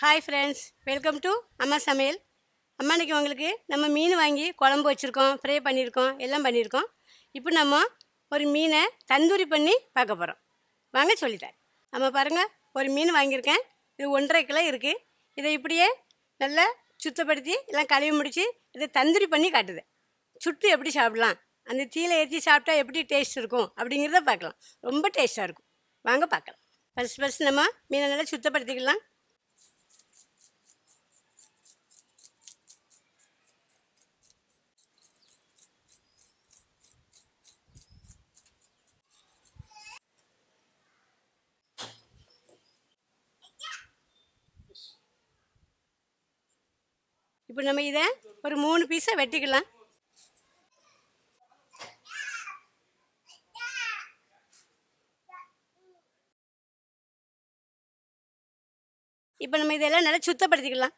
Hi friends, welcome to அம்மா சமையல். அம்மா இன்றைக்கி உங்களுக்கு நம்ம மீன் வாங்கி குழம்பு வச்சுருக்கோம், ஃப்ரை பண்ணியிருக்கோம், எல்லாம் பண்ணியிருக்கோம். இப்போ நம்ம ஒரு மீனை தந்தூரி பண்ணி பார்க்க போகிறோம். வாங்க சொல்லித்தரேன். நம்ம பாருங்கள், ஒரு மீன் வாங்கியிருக்கேன். இது 1.5 கிலோ இருக்குது. இதை இப்படியே நல்லா சுத்தப்படுத்தி எல்லாம் கழுவி முடித்து இதை தந்தூரி பண்ணி காட்டுது. சுட்டு எப்படி சாப்பிடலாம், அந்த தீயில ஏற்றி சாப்பிட்டா எப்படி டேஸ்ட் இருக்கும் அப்படிங்கிறத பார்க்கலாம். ரொம்ப டேஸ்ட்டாக இருக்கும். வாங்க பார்க்கலாம். ஃபஸ்ட் நம்ம மீனை நல்லா சுத்தப்படுத்திக்கலாம். இப்போ நம்ம இதை ஒரு 3 பீஸாக வெட்டிக்கலாம். இப்போ நம்ம இதெல்லாம் நல்லா சுத்தப்படுத்திக்கலாம்.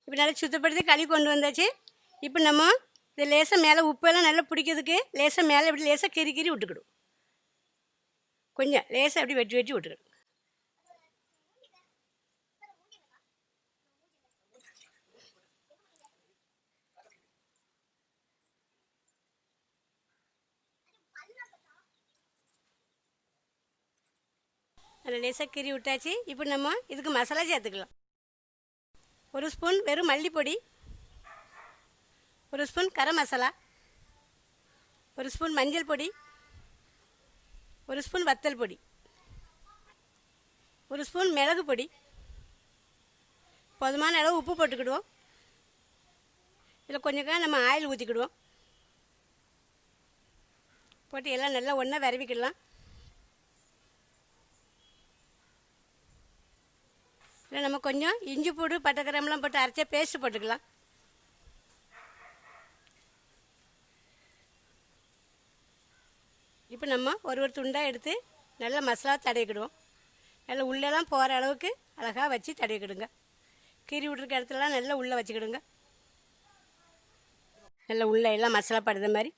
இப்போ நல்லா சுத்தப்படுத்தி கழுவி கொண்டு வந்தாச்சு. இப்போ நம்ம இதை லேசாக மேலே உப்பெல்லாம் நல்லா பிடிக்கிறதுக்கு லேசாக மேலே இப்படி லேசாக கீறி விட்டுக்கிடும். கொஞ்சம் லேசாக அப்படி வெட்டி விட்டுக்கிடும். அதில் லேசாக கீறி விட்டாச்சு. இப்போ நம்ம இதுக்கு மசாலா சேர்த்துக்கலாம். 1 ஸ்பூன் வெறும் மல்லிப்பொடி, 1 ஸ்பூன் கரம் மசாலா, 1 ஸ்பூன் மஞ்சள் பொடி, 1 ஸ்பூன் வத்தல் பொடி, 1 ஸ்பூன் மிளகு பொடி, போதுமான அளவு உப்பு போட்டுக்கிடுவோம். இதில் கொஞ்சம் நம்ம ஆயில் ஊற்றிக்கிடுவோம். போட்டு எல்லாம் நல்லா ஒன்றா விரவிக்கிடலாம். இல்லை நம்ம கொஞ்சம் இஞ்சி பூடு பட்டை கிராம்பெலாம் போட்டு அரைச்சா பேஸ்ட்டு போட்டுக்கலாம். இப்போ நம்ம ஒரு துண்டாக எடுத்து நல்லா மசாலா தடவிக்கிடுவோம். நல்லா உள்ளெல்லாம் போகிற அளவுக்கு அழகாக வச்சு தடவிக்கிடுங்க. கீறி விட்ருக்க இடத்துலலாம் நல்லா உள்ளே வச்சுக்கிடுங்க. நல்லா உள்ளே எல்லாம் மசாலா படுற மாதிரி.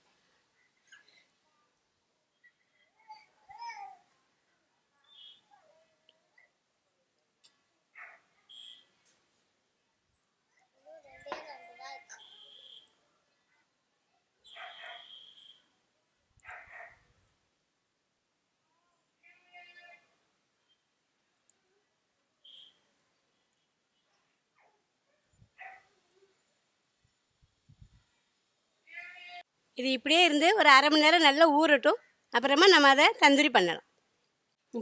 இது இப்படியே இருந்து ஒரு 1/2 மணி நேரம் நல்லா ஊறட்டும். அப்புறமா நம்ம அதை தந்தூரி பண்ணலாம்.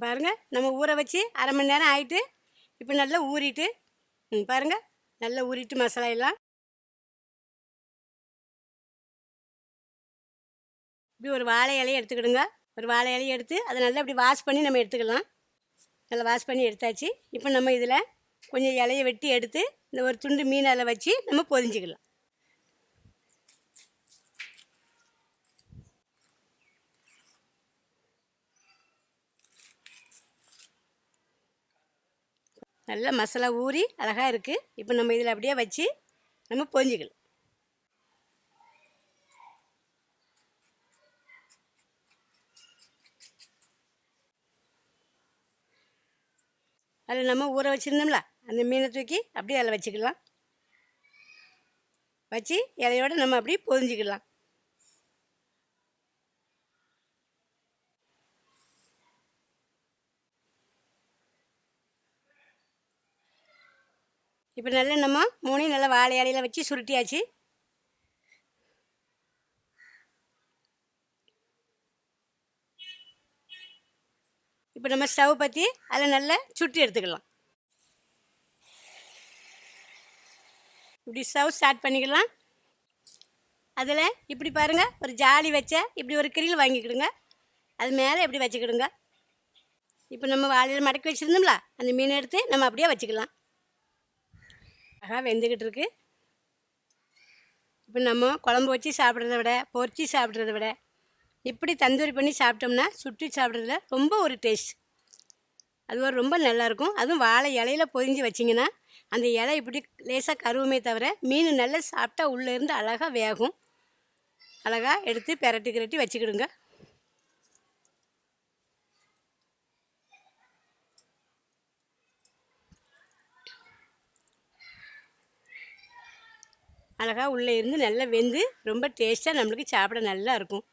பாருங்கள், நம்ம ஊற வச்சு 1/2 மணி நேரம் ஆகிட்டு இப்போ நல்லா ஊறிட்டு பாருங்கள், நல்லா ஊறிட்டு மசாலா எல்லாம் இப்படி ஒரு வாழை இலையை எடுத்துக்கிடுங்க. ஒரு வாழை இலையை எடுத்து அதை நல்லா இப்படி வாஷ் பண்ணி நம்ம எடுத்துக்கலாம். நல்லா வாஷ் பண்ணி எடுத்தாச்சு. இப்போ நம்ம இதில் கொஞ்சம் இலையை வெட்டி எடுத்து இந்த ஒரு துண்டு மீன் அதில் வச்சு நம்ம பொரிஞ்சிக்கலாம். நல்லா மசாலா ஊறி அழகாக இருக்குது. இப்போ நம்ம இதில் அப்படியே வச்சு நம்ம பொரிஞ்சிக்கலாம். அதில் நம்ம ஊற வச்சுருந்தோம்ல அந்த மீனை தூக்கி அப்படியே அதில் வச்சுக்கலாம். வச்சு இலையோடு நம்ம அப்படியே பொரிஞ்சிக்கலாம். இப்போ நல்லா நம்ம 3 நல்லா வாழை இலையில வச்சு சுருட்டியாச்சு. இப்போ நம்ம ஸ்டவ் பற்றி அதில் நல்லா சுட்டி எடுத்துக்கலாம். இப்படி ஸ்டவ் ஸ்டார்ட் பண்ணிக்கலாம். அதில் இப்படி பாருங்கள், ஒரு ஜாலி வச்ச இப்படி ஒரு கிரில் வாங்கிக்கிடுங்க. அது மேலே இப்படி வச்சுக்கிடுங்க. இப்போ நம்ம வாழையில் மடக்கி வச்சுருந்தோம்ல அந்த மீனை எடுத்து நம்ம அப்படியே வச்சுக்கலாம். அழகாக வெந்துக்கிட்டு இருக்கு. இப்போ நம்ம குழம்பு வச்சு சாப்பிட்றத விட பொரிச்சு சாப்பிட்றத விட இப்படி தந்தூரி பண்ணி சாப்பிட்டோம்னா சுட்டி சாப்பிட்றதுல ரொம்ப ஒரு டேஸ்ட். அது ஒரு ரொம்ப நல்லாயிருக்கும். அதுவும் வாழை இலையில பொரிஞ்சு வச்சிங்கன்னா அந்த இலை இப்படி லேசாக கருவுமே தவிர மீன் நல்லா சாப்பிட்டா உள்ளேருந்து அழகாக வேகும். அழகாக எடுத்து பெரட்டி கிரட்டி வச்சுக்கிடுங்க. அழகாக உள்ளே இருந்து நல்லா வெந்து ரொம்ப டேஸ்ட்டாக நம்மளுக்கு சாப்பிட நல்லா இருக்கும்.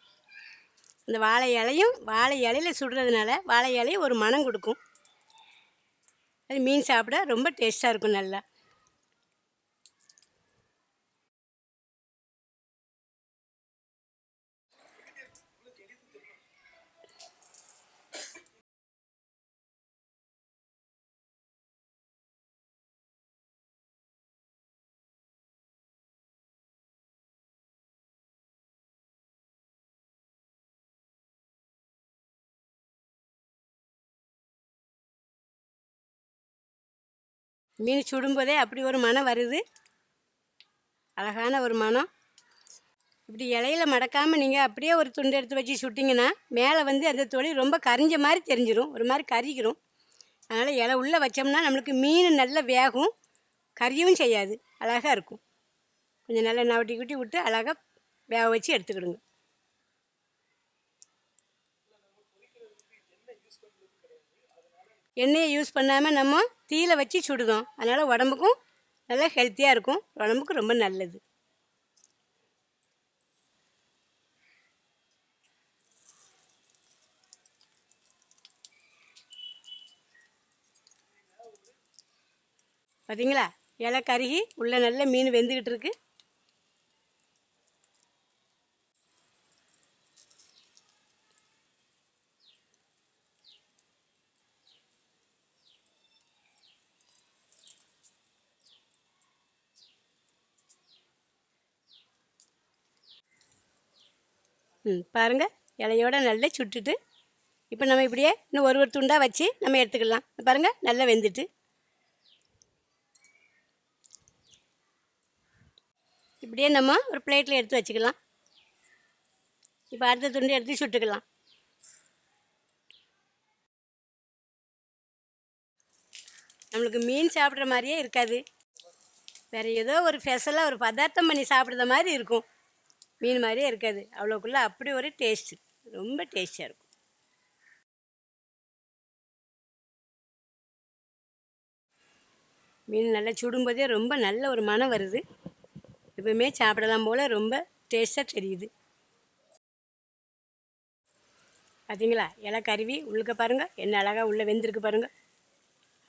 அந்த வாழை இலையும் வாழை இலையில சுடுறதுனால வாழை இலையும் ஒரு மனம் கொடுக்கும். அது மீன் சாப்பிட ரொம்ப டேஸ்ட்டாக இருக்கும் நல்லா. மீன் சுடும்போதே அப்படி ஒரு மனம் வருது, அழகான ஒரு மனம். இப்படி இலையில மடக்காமல் நீங்கள் அப்படியே ஒரு துண்டு எடுத்து வச்சு சுட்டிங்கன்னா மேலே வந்து அந்த தொழில் ரொம்ப கரிஞ்ச மாதிரி தெரிஞ்சிடும், ஒரு மாதிரி கரிக்கிறோம். அதனால் இலை உள்ளே வச்சோம்னா நம்மளுக்கு மீன் நல்லா வேகும், கறியும் செய்யாது, அழகாக இருக்கும். கொஞ்சம் நல்லா நவட்டி குட்டி விட்டு அழகாக வேக வச்சு எடுத்துக்கிடுங்க. எண்ணெயை யூஸ் பண்ணாமல் நம்ம தீயில வச்சு சுடுதோம், அதனால் உடம்புக்கும் நல்லா ஹெல்த்தியாக இருக்கும், உடம்புக்கு ரொம்ப நல்லது. பார்த்தீங்களா, இலை கருகி உள்ளே நல்ல மீன் வெந்துக்கிட்டு இருக்கு. பாருங்கள், இலையோட நல்லா சுட்டுட்டு இப்போ நம்ம இப்படியே இன்னும் ஒரு துண்டாக வச்சு நம்ம எடுத்துக்கலாம். பாருங்கள், நல்லா வெந்துட்டு. இப்படியே நம்ம ஒரு பிளேட்டில் எடுத்து வச்சுக்கலாம். இப்போ அடுத்த துண்டு எடுத்து சுட்டுக்கலாம். நம்மளுக்கு மீன் சாப்பிட்ற மாதிரியே இருக்காது, வேறு ஏதோ ஒரு ஸ்பெஷலாக ஒரு பதார்த்தம் பண்ணி சாப்பிட்ற மாதிரி இருக்கும். மீன் மாதிரியே இருக்காது, அவ்வளோக்குள்ளே அப்படி ஒரு டேஸ்ட்டு, ரொம்ப டேஸ்டியாக இருக்கும். மீன் நல்லா சுடும்போதே ரொம்ப நல்ல ஒரு மனம் வருது. எப்பவுமே சாப்பிடலாம் போல் ரொம்ப டேஸ்ட்டாக தெரியுது. பார்த்தீங்களா, இலை கருவி உள்ளுக்க பாருங்கள், என்ன அழகாக உள்ளே வெந்திருக்கு பாருங்கள்,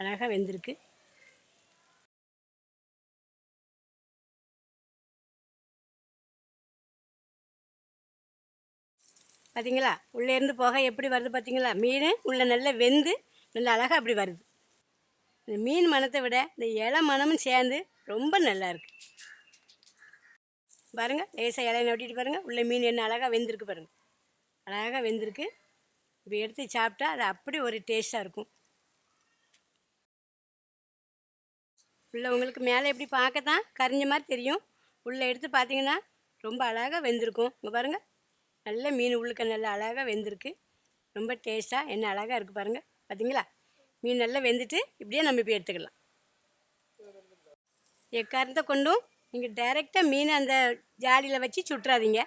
அழகாக வெந்திருக்கு. பார்த்தீங்களா, உள்ளேருந்து போக எப்படி வருது பார்த்தீங்களா, மீன் உள்ளே நல்லா வெந்து நல்லா அழகாக அப்படி வருது. இந்த மீன் மணத்தை விட இந்த இலை மணமும் சேர்ந்து ரொம்ப நல்லா இருக்குது. பாருங்கள், லேசாக இலையை நொட்டிட்டு பாருங்கள், உள்ளே மீன் என்ன அழகாக வெந்திருக்கு பாருங்கள், அழகாக வெந்திருக்கு. இப்போ எடுத்து சாப்பிட்டா அது அப்படி ஒரு டேஸ்ட்டாக இருக்கும். உள்ளே உங்களுக்கு மேலே எப்படி பார்க்க தான் கரிஞ்ச மாதிரி தெரியும், உள்ளே எடுத்து பார்த்தீங்கன்னா ரொம்ப அழகாக வெந்திருக்கும். இங்கே பாருங்கள், நல்ல மீன் உள்ளுக்க நல்லா அழகாக வெந்திருக்கு, ரொம்ப டேஸ்ட்டாக என்ன அழகாக இருக்குது பாருங்கள். பார்த்தீங்களா, மீன் நல்லா வெந்துட்டு இப்படியே நம்ம இப்போ எடுத்துக்கலாம். எக்காரணத்தை கொண்டும் நீங்கள் டைரெக்டாக மீன் அந்த ஜாடியில் வச்சு சுட்டுறாதீங்க,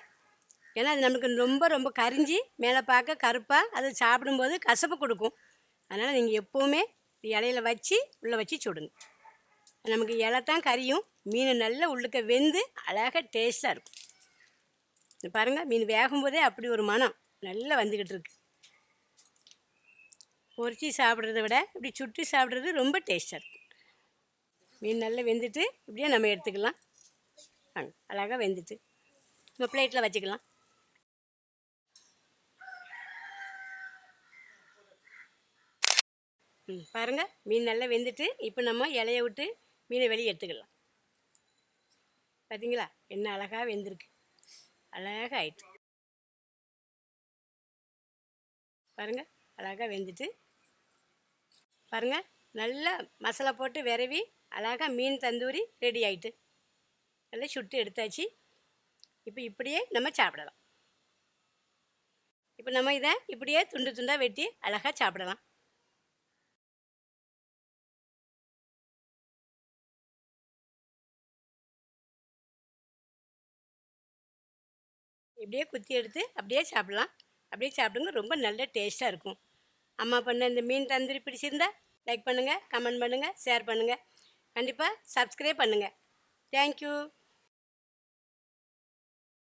ஏன்னா அது நமக்கு ரொம்ப ரொம்ப கரிஞ்சி மேலே பார்க்க கருப்பாக அது சாப்பிடும்போது கசப்பு கொடுக்கும். அதனால் நீங்கள் எப்போவுமே இலையில வச்சு உள்ளே வச்சு சுடுங்க. நமக்கு இலை தான் கரியும், மீன் நல்லா உள்ளுக்க வெந்து அழகாக டேஸ்ட்டாக இருக்கும். பாருங்கள், மீன் வேகும்போதே அப்படி ஒரு மனம் நல்லா வந்துக்கிட்டு இருக்கு. பொரிச்சு சாப்பிட்றத விட இப்படி சுட்டு சாப்பிட்றது ரொம்ப டேஸ்ட்டாக இருக்கும். மீன் நல்லா வெந்துட்டு இப்படியே நம்ம எடுத்துக்கலாம். அழகாக வெந்துட்டு நம்ம பிளேட்டில் வச்சுக்கலாம். பாருங்கள், மீன் நல்லா வெந்துட்டு இப்போ நம்ம இலையை விட்டு மீனை வெளியே எடுத்துக்கலாம். பார்த்தீங்களா, என்ன அழகாக வெந்திருக்கு, அழகாக ஆயிட்டு. பாருங்கள், அழகாக வெந்துட்டு. பாருங்கள், நல்லா மசாலா போட்டு விரவி அழகாக மீன் தந்தூரி ரெடி ஆகிட்டு நல்லா சுட்டு எடுத்தாச்சு. இப்போ இப்படியே நம்ம சாப்பிடலாம். இப்போ நம்ம இதை இப்படியே துண்டு துண்டாக வெட்டி அழகாக சாப்பிடலாம். இப்படியே குத்தி எடுத்து அப்படியே சாப்பிட்லாம். அப்படியே சாப்பிடுங்க, ரொம்ப நல்ல டேஸ்ட்டாக இருக்கும். அம்மா பண்ண இந்த மீன் தந்தூரி பிடிச்சிருந்தா லைக் பண்ணுங்கள், கமெண்ட் பண்ணுங்கள், ஷேர் பண்ணுங்கள். கண்டிப்பாக சப்ஸ்கிரைப் பண்ணுங்கள். தேங்க்யூ.